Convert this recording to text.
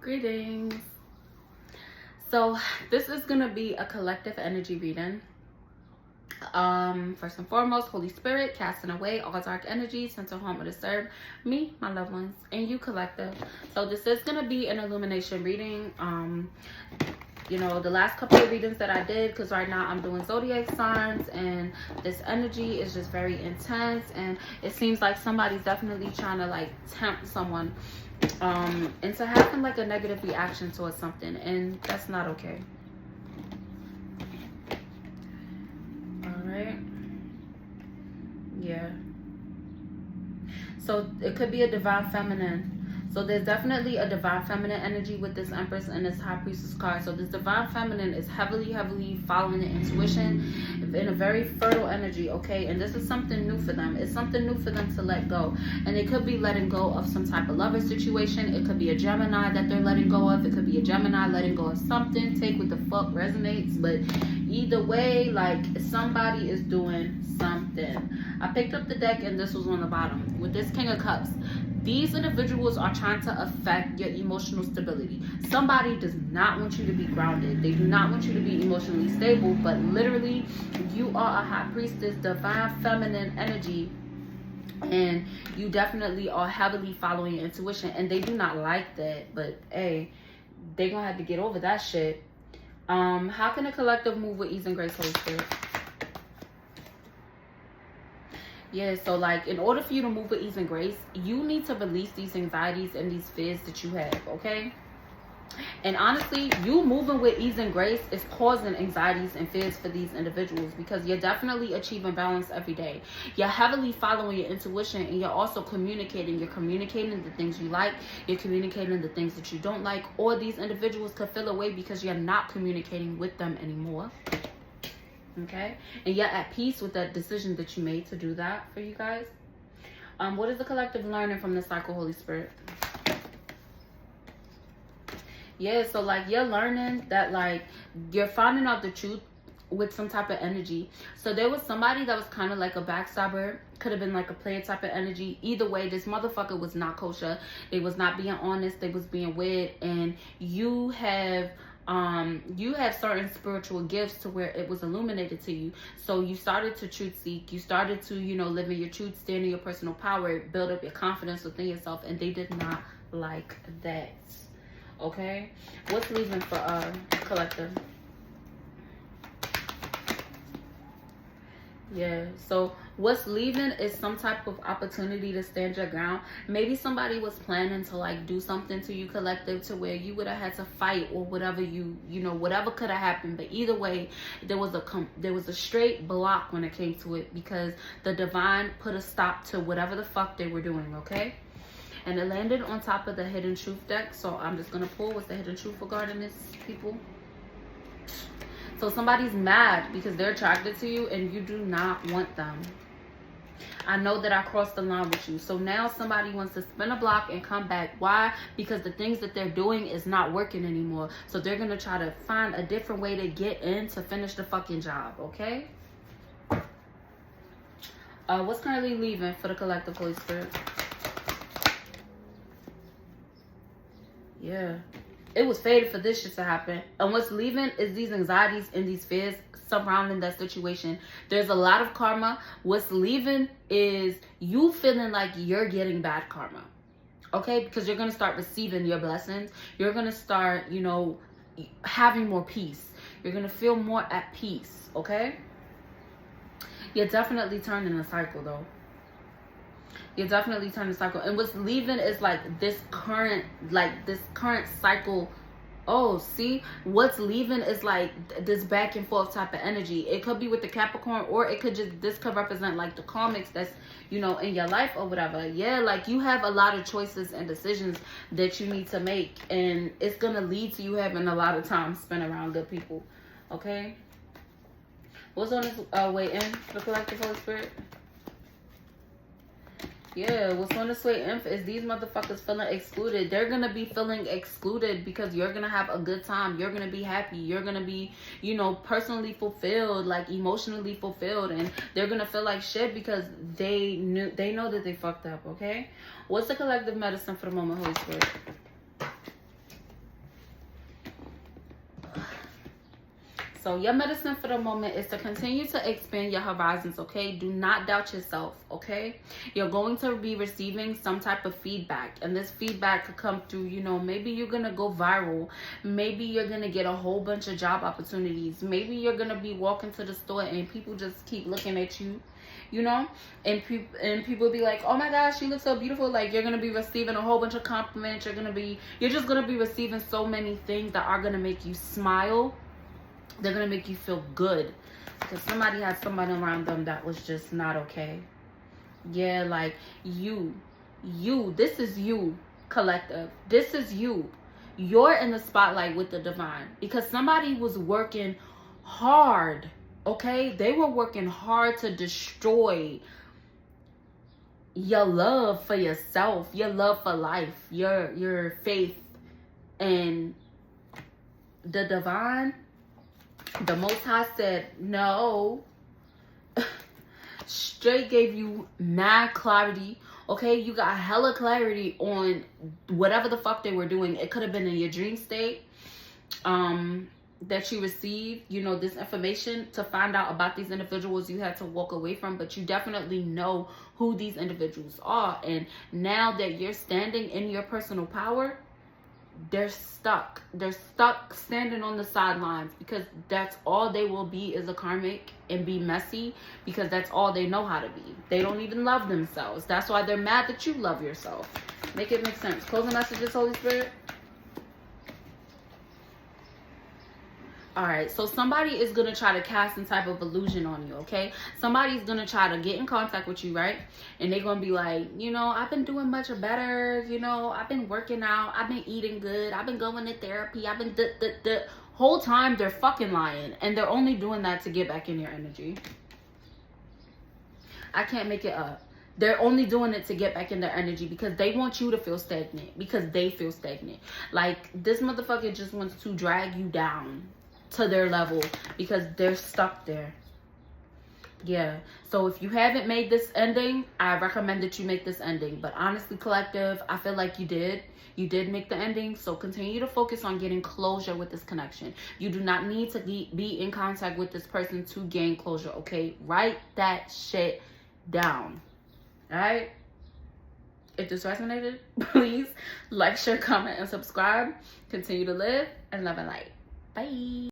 Greetings. So this is gonna be a collective energy reading. First and foremost, Holy Spirit, casting away all dark energies, sent to harm or disturb me, my loved ones, and you, collective. So this is gonna be an illumination reading. You know, the last couple of readings that I did, because right now I'm doing zodiac signs, and this energy is just very intense, and it seems like somebody's definitely trying to like tempt someone into having like a negative reaction towards something, and that's not okay. All right. Yeah. So it could be a divine feminine. So there's definitely a divine feminine energy with this Empress and this High Priestess card. So this divine feminine is heavily following the intuition in a very fertile energy, okay? And this is something new for them. It's something new for them to let go. And it could be letting go of some type of lover situation. It could be a Gemini that they're letting go of. It could be a Gemini letting go of something. Take what the fuck resonates. But either way, like, somebody is doing something. I picked up the deck and this was on the bottom. With this King of Cups, these individuals are trying to affect your emotional stability. Somebody does not want you to be grounded. They do not want you to be emotionally stable, but literally you are a High Priestess, divine feminine energy, and you definitely are heavily following your intuition, and they do not like that, but hey, they're gonna have to get over that shit. How can a collective move with ease and grace, Holy Spirit? Yeah, so like in order for you to move with ease and grace, you need to release these anxieties and these fears that you have, okay? And honestly, you moving with ease and grace is causing anxieties and fears for these individuals, because you're definitely achieving balance every day. You're heavily following your intuition, and you're also communicating. You're communicating the things you like. You're communicating the things that you don't like. Or these individuals could feel away because you're not communicating with them anymore. Okay, and you're at peace with that decision that you made to do that for you guys. What is the collective learning from the cycle, Holy Spirit? Yeah, so like you're learning that like you're finding out the truth with some type of energy. So there was somebody that was kind of like a backstabber, could have been like a player type of energy. Either way, this motherfucker was not kosher. They was not being honest. They was being weird. And you have certain spiritual gifts to where it was illuminated to you. So you started to truth seek. You started to, you know, live in your truth, stand in your personal power, build up your confidence within yourself. And they did not like that. Okay, what's leaving for collective? Yeah, so what's leaving is some type of opportunity to stand your ground. Maybe somebody was planning to like do something to you, collective, to where you would have had to fight or whatever, you know, whatever could have happened. But either way, there was a straight block when it came to it, because the divine put a stop to whatever the fuck they were doing. Okay. And it landed on top of the Hidden Truth deck. So I'm just going to pull what's the Hidden Truth regarding this, people. So somebody's mad because they're attracted to you and you do not want them. I know that I crossed the line with you. So now somebody wants to spin a block and come back. Why? Because the things that they're doing is not working anymore. So they're going to try to find a different way to get in to finish the fucking job. Okay? What's currently leaving for the collective, Holy Spirit? Yeah, it was fated for this shit to happen. And what's leaving is these anxieties and these fears surrounding that situation. There's a lot of karma. What's leaving is you feeling like you're getting bad karma. Okay, because you're going to start receiving your blessings. You're going to start, you know, having more peace. You're going to feel more at peace. Okay, you're definitely turning the cycle though. You're definitely turning the cycle. And what's leaving is like this current cycle. Oh, see, what's leaving is like this back and forth type of energy. It could be with the Capricorn, or it could just, this could represent like the karmics that's, you know, in your life or whatever. Yeah, like you have a lot of choices and decisions that you need to make, and it's gonna lead to you having a lot of time spent around good people. Okay, what's on this way in the collective, Holy Spirit? Yeah, what's on this way in is these motherfuckers feeling excluded. They're going to be feeling excluded because you're going to have a good time. You're going to be happy. You're going to be, you know, personally fulfilled, like emotionally fulfilled. And they're going to feel like shit because they know that they fucked up, okay? What's the collective medicine for the moment, Holy Spirit? So your medicine for the moment is to continue to expand your horizons, okay? Do not doubt yourself, okay? You're going to be receiving some type of feedback, and this feedback could come through, you know, maybe you're going to go viral. Maybe you're going to get a whole bunch of job opportunities. Maybe you're going to be walking to the store and people just keep looking at you, you know, and people be like, oh my gosh, she looks so beautiful. Like, you're gonna be receiving a whole bunch of compliments. You're just gonna be receiving so many things that are gonna make you smile. They're gonna make you feel good, because somebody had somebody around them that was just not okay. Yeah, like you, this is you, collective. This is you. You're in the spotlight with the divine, because somebody was working hard. Okay, they were working hard to destroy your love for yourself, your love for life, your faith. And the divine, the Most High said no. Straight gave you mad clarity. Okay, you got hella clarity on whatever the fuck they were doing. It could have been in your dream state. That you received, you know, this information to find out about these individuals you had to walk away from, but you definitely know who these individuals are. And now that you're standing in your personal power, they're stuck standing on the sidelines, because that's all they will be, is a karmic and be messy, because that's all they know how to be. They don't even love themselves. That's why they're mad that you love yourself. Make it make sense. Closing messages, Holy Spirit. All right, so somebody is going to try to cast some type of illusion on you, okay? Somebody's going to try to get in contact with you, right? And they're going to be like, you know, I've been doing much better. You know, I've been working out. I've been eating good. I've been going to therapy. I've been the whole time they're fucking lying. And they're only doing that to get back in your energy. I can't make it up. They're only doing it to get back in their energy, because they want you to feel stagnant, because they feel stagnant. Like, this motherfucker just wants to drag you down to their level, because they're stuck there. Yeah, so if you haven't made this ending, I recommend that you make this ending. But honestly, collective, I feel like you did make the ending. So continue to focus on getting closure with this connection. You do not need to be in contact with this person to gain closure, okay? Write that shit down. All right, if this resonated, please like, share, comment, and subscribe. Continue to live and love and light. Bye.